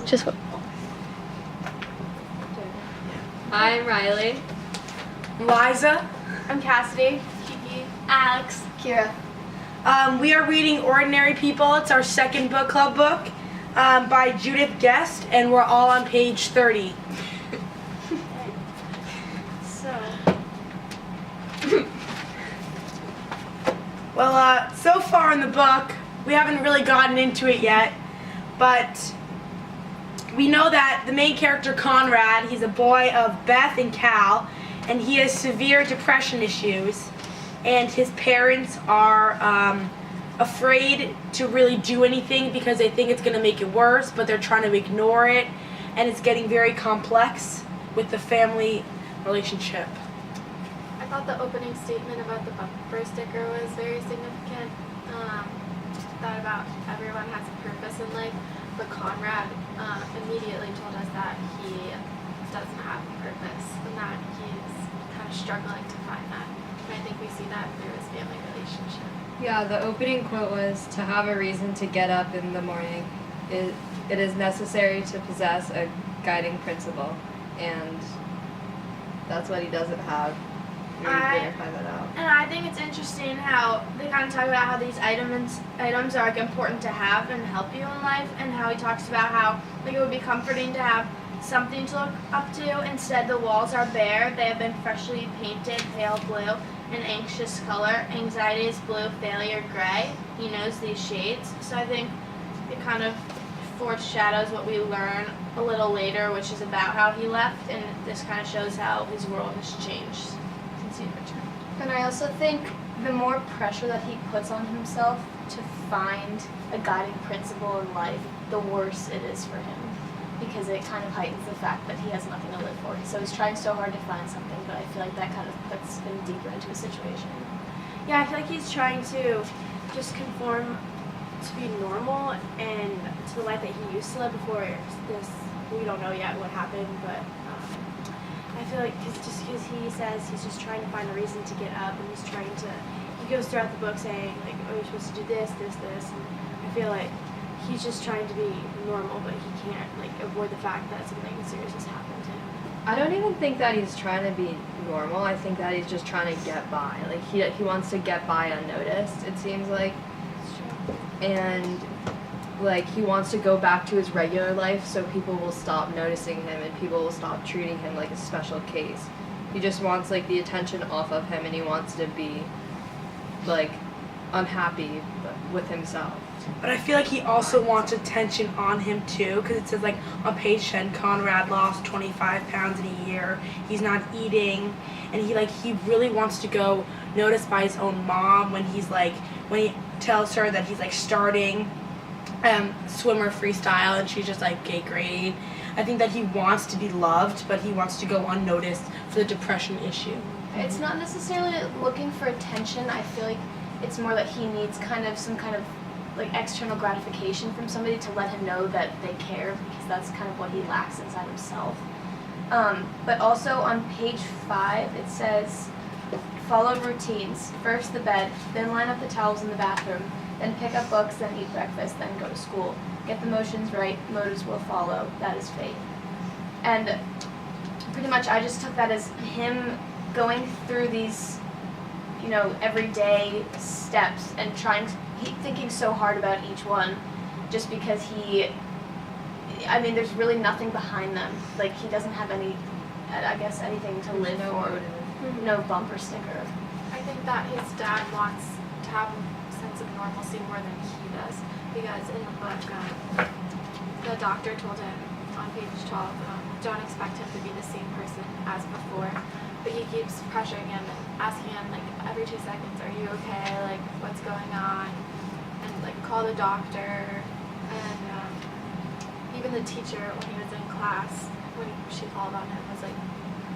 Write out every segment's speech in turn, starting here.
Just I'm Riley. Liza. I'm Cassidy. Kiki. Alex. Kira. We are reading Ordinary People. It's our second book club book by Judith Guest, and we're all on page 30. Well, so far in the book, we haven't really gotten into it yet, but we know that the main character, Conrad, he's a boy of Beth and Cal, and he has severe depression issues, and his parents are afraid to really do anything because they think it's going to make it worse, but they're trying to ignore it, and it's getting very complex with the family relationship. I thought the opening statement about the bumper sticker was very significant. Thought about everyone has a purpose in life, but Conrad immediately told us that he doesn't have a purpose and that he's kind of struggling to find that. And I think we see that through his family relationship. Yeah, the opening quote was, "To have a reason to get up in the morning, it is necessary to possess a guiding principle," and that's what he doesn't have. You're gonna find that out. And I think it's interesting how they kind of talk about how these items are like important to have and help you in life, and how he talks about how like it would be comforting to have something to look up to. Instead, the walls are bare. They have been freshly painted pale blue, an anxious color. Anxiety is blue, failure gray. He knows these shades, so I think it kind of foreshadows what we learn a little later, which is about how he left, and this kind of shows how his world has changed since he returned. And I also think the more pressure that he puts on himself to find a guiding principle in life, the worse it is for him, because it kind of heightens the fact that he has nothing to live for. So he's trying so hard to find something, but I feel like that kind of puts him deeper into a situation. Yeah, I feel like he's trying to just conform to be normal and to the life that he used to live before this. We don't know yet what happened, but I feel like because he says he's just trying to find a reason to get up, and he's trying to. He goes throughout the book saying like, "Oh, you're supposed to do this, this, this," and I feel like he's just trying to be normal, but he can't like avoid the fact that something serious has happened to him. I don't even think that he's trying to be normal. I think that he's just trying to get by. Like he wants to get by unnoticed, it seems like. And like he wants to go back to his regular life so people will stop noticing him and people will stop treating him like a special case. He just wants like the attention off of him, and he wants to be like unhappy with himself. But I feel like he also wants attention on him too, because it says like on page 10, Conrad lost 25 pounds in a year. He's not eating, and he really wants to go noticed by his own mom when he tells her that he's like starting swimmer freestyle, and she's just like gay grade. I think that he wants to be loved, but he wants to go unnoticed for the depression issue. It's not necessarily looking for attention. I feel like it's more that he needs some kind of like external gratification from somebody to let him know that they care, because that's kind of what he lacks inside himself. But also on page 5 it says, follow routines. First the bed, then line up the towels in the bathroom, then pick up books, then eat breakfast, then go to school. Get the motions right, motives will follow. That is fate. And pretty much I just took that as him going through these, everyday steps and thinking so hard about each one, just because there's really nothing behind them. Like he doesn't have anything to live for. No bumper sticker. I think that his dad wants to have a sense of normalcy more than he does, because in the book, the doctor told him on page 12, don't expect him to be the same person as before, but he keeps pressuring him and asking him like every 2 seconds, are you okay, like what's going on, and like call the doctor. And even the teacher, when he was in class, when she called on him, was like,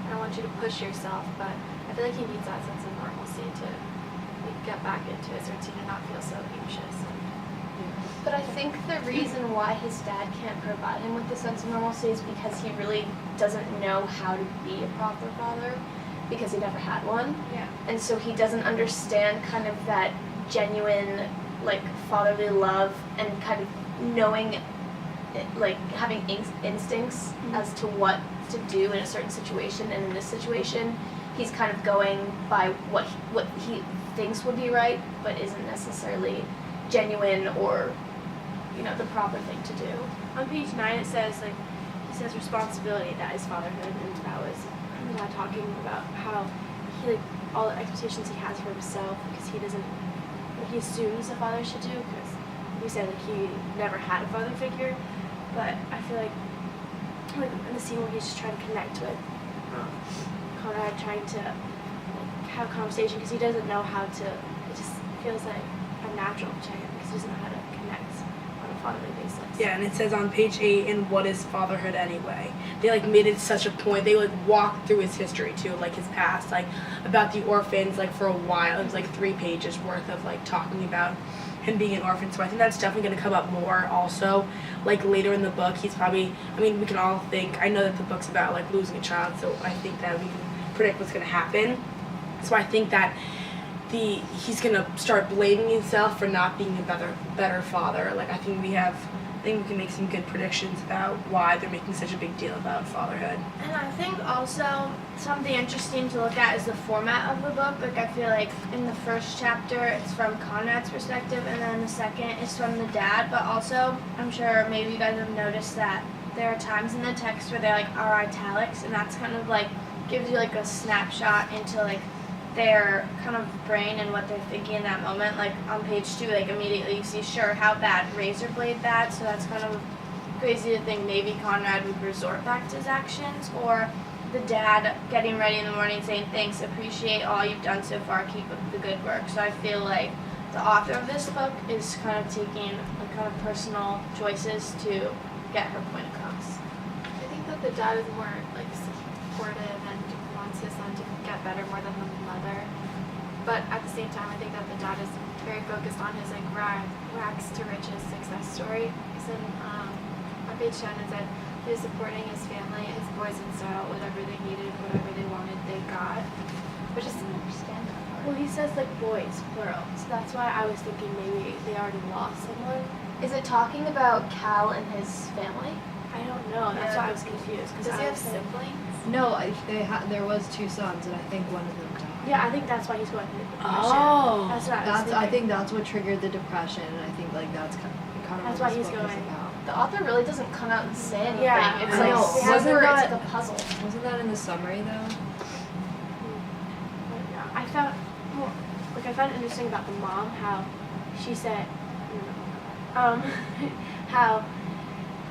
I don't want you to push yourself, but I feel like he needs that sense of normalcy to get back into his routine and not feel so anxious. But I think the reason why his dad can't provide him with the sense of normalcy is because he really doesn't know how to be a proper father, because he never had one. Yeah. And so he doesn't understand kind of that genuine, like, fatherly love and kind of knowing like having instincts as to what to do in a certain situation, and in this situation, he's kind of going by what he thinks would be right, but isn't necessarily genuine or, you know, the proper thing to do. On page 9 it says, like, he says responsibility, that is fatherhood, and that was talking about how he, like, all the expectations he has for himself, because he doesn't, what he assumes a father should do, because he said, like, he never had a father figure, but I feel like in the scene where he's just trying to connect with Conrad, trying to, like, have a conversation, because he doesn't know how to, it just feels like unnatural to him, because he doesn't know how to connect on a fatherly basis. Yeah, and it says on page 8, and what is fatherhood anyway? They like made it such a point. They like walked through his history too, like his past, like about the orphans. Like for a while, it was like 3 pages worth of like talking about him being an orphan. So I think that's definitely going to come up more. Also, like later in the book, he's probably. I mean, we can all think. I know that the book's about like losing a child, so I think that we can predict what's going to happen. So I think that he's going to start blaming himself for not being a better father. Like I think we can make some good predictions about why they're making such a big deal about fatherhood. And I think also something interesting to look at is the format of the book. Like, I feel like in the first chapter it's from Conrad's perspective, and then the second is from the dad. But also, I'm sure maybe you guys have noticed that there are times in the text where they like are italics, and that's kind of like gives you like a snapshot into like their kind of brain and what they're thinking in that moment. Like on page 2, like immediately you see, sure, how bad, razor blade bad. So that's kind of crazy to think maybe Conrad would resort back to his actions, or the dad getting ready in the morning saying, thanks, appreciate all you've done so far, keep up the good work. So I feel like the author of this book is kind of taking like kind of personal choices to get her point across. I think that the dad is more like supportive and wants his son to get better more than the mother. But at the same time, I think that the dad is very focused on his like rags to riches success story. Because on page 10 it said he was supporting his family, his boys in style, whatever they needed, whatever they wanted, they got. Which is Understand that part. Well, he says like boys, plural. So that's why I was thinking maybe they already lost someone. Is it talking about Cal and his family? I don't know. That's why I was confused. does he have siblings? No, there was 2 sons, and I think one of them died. Yeah, I think that's why he's going through the depression. Oh. That's what I was thinking. I think that's what triggered the depression, and I think like that's kind of That's what why this he's book is going. about. The author really doesn't come out and say anything. Yeah, It's I like know. super, Wasn't it's that- like a puzzle. Wasn't that in the summary though? I found, well, like I found it interesting about the mom how she said, how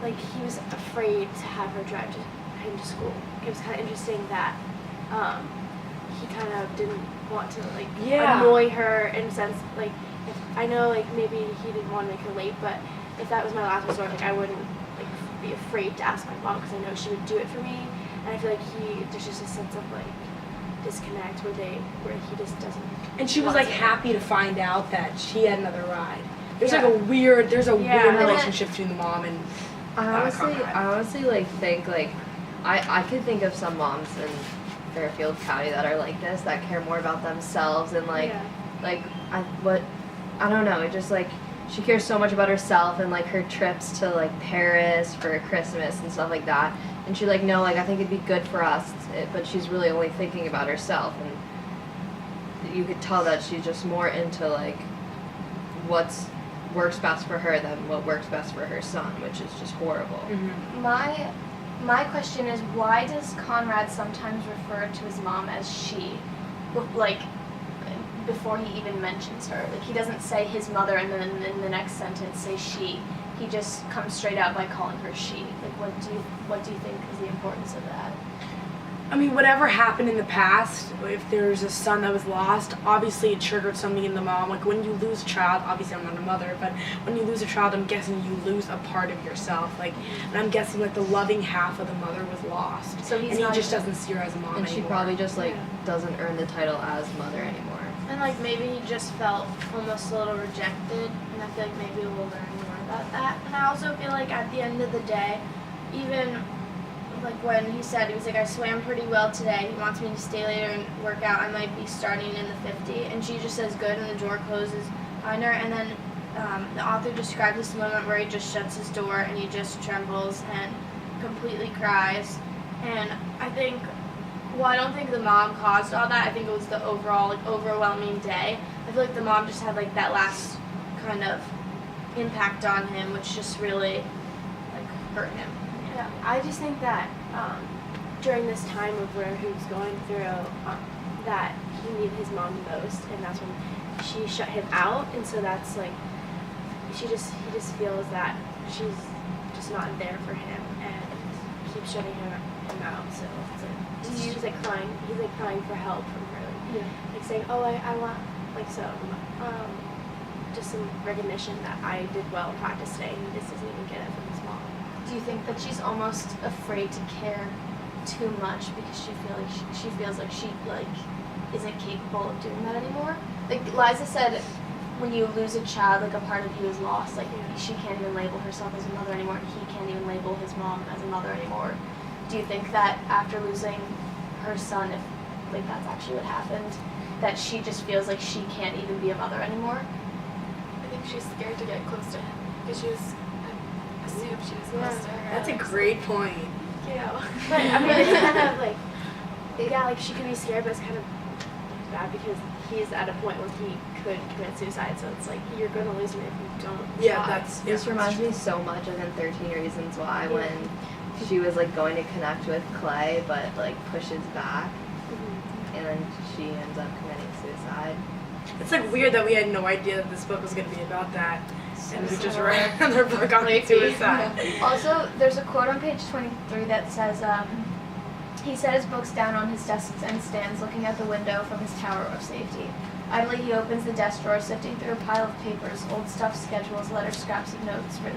like he was afraid to have her drive him to school. It was kind of interesting that he kind of didn't want to like annoy her in a sense. Like if, I know like maybe he didn't want to make her late, but if that was my last resort, like I wouldn't like be afraid to ask my mom because I know she would do it for me. And I feel like there's just a sense of like disconnect where he just doesn't. And she was want like to. happy to find out that she had another ride. There's Yeah. like a weird Yeah. relationship between the mom and I Conrad. honestly like think like I could think of some moms in Fairfield County that are like this, that care more about themselves and like I don't know, it just like she cares so much about herself and like her trips to like Paris for Christmas and stuff like that. And she's like, no, like I think it'd be good for us, but she's really only thinking about herself, and you could tell that she's just more into like what's works best for her than what works best for her son, which is just horrible. Mm-hmm. My question is, why does Conrad sometimes refer to his mom as she, like before he even mentions her? Like he doesn't say his mother and then in the next sentence say she. He just comes straight out by calling her she. Like what do you think is the importance of that? I mean, whatever happened in the past, if there's a son that was lost, obviously it triggered something in the mom. Like when you lose a child, obviously I'm not a mother, but when you lose a child, I'm guessing you lose a part of yourself. Like, and I'm guessing like the loving half of the mother was lost. So he's and he not just even- doesn't see her as a mom And she anymore. probably just like Yeah. doesn't earn the title as mother anymore. And like maybe he just felt almost a little rejected, and I feel like maybe we'll learn more about that. And I also feel like at the end of the day, even like when he said, he was like, I swam pretty well today, he wants me to stay later and work out, I might be starting in the 50, and she just says good, and the door closes behind her. And then the author describes this moment where he just shuts his door and he just trembles and completely cries. And I think, well, I don't think the mom caused all that. I think it was the overall, like, overwhelming day. I feel like the mom just had, like, that last kind of impact on him, which just really, like, hurt him. Yeah, I just think that during this time of where he was going through, that he needed his mom the most, and that's when she shut him out, and so that's like, he just feels that she's just not there for him, and keeps shutting him out. So it's like he's like crying for help from her, like saying, oh, I want like just some recognition that I did well in practice today, and he just doesn't even get it from his mom. Do you think that she's almost afraid to care too much because she feels like she isn't capable of doing that anymore? Like Liza said, when you lose a child, like a part of you is lost. Like she can't even label herself as a mother anymore, and he can't even label his mom as a mother anymore. Do you think that after losing her son, if like that's actually what happened, that she just feels like she can't even be a mother anymore? I think she's scared to get close to him because I assumed she was close to her. That's a great point. Yeah. But I mean, it's kind of like, yeah, like she could be scared, but it's kind of bad because he's at a point where he could commit suicide. So it's like you're gonna lose him if you don't. Yeah, try. This reminds me so much of in 13 Reasons Why when she was like going to connect with Clay but like pushes back and then she ends up committing suicide. It's like weird that we had no idea that this book was going to be about that, and we just read another book on suicide. Also, there's a quote on page 23 that says, he set his books down on his desk and stands looking out the window from his tower of safety. Idly, he opens the desk drawer, sifting through a pile of papers, old stuff, schedules, letters, scraps of notes, written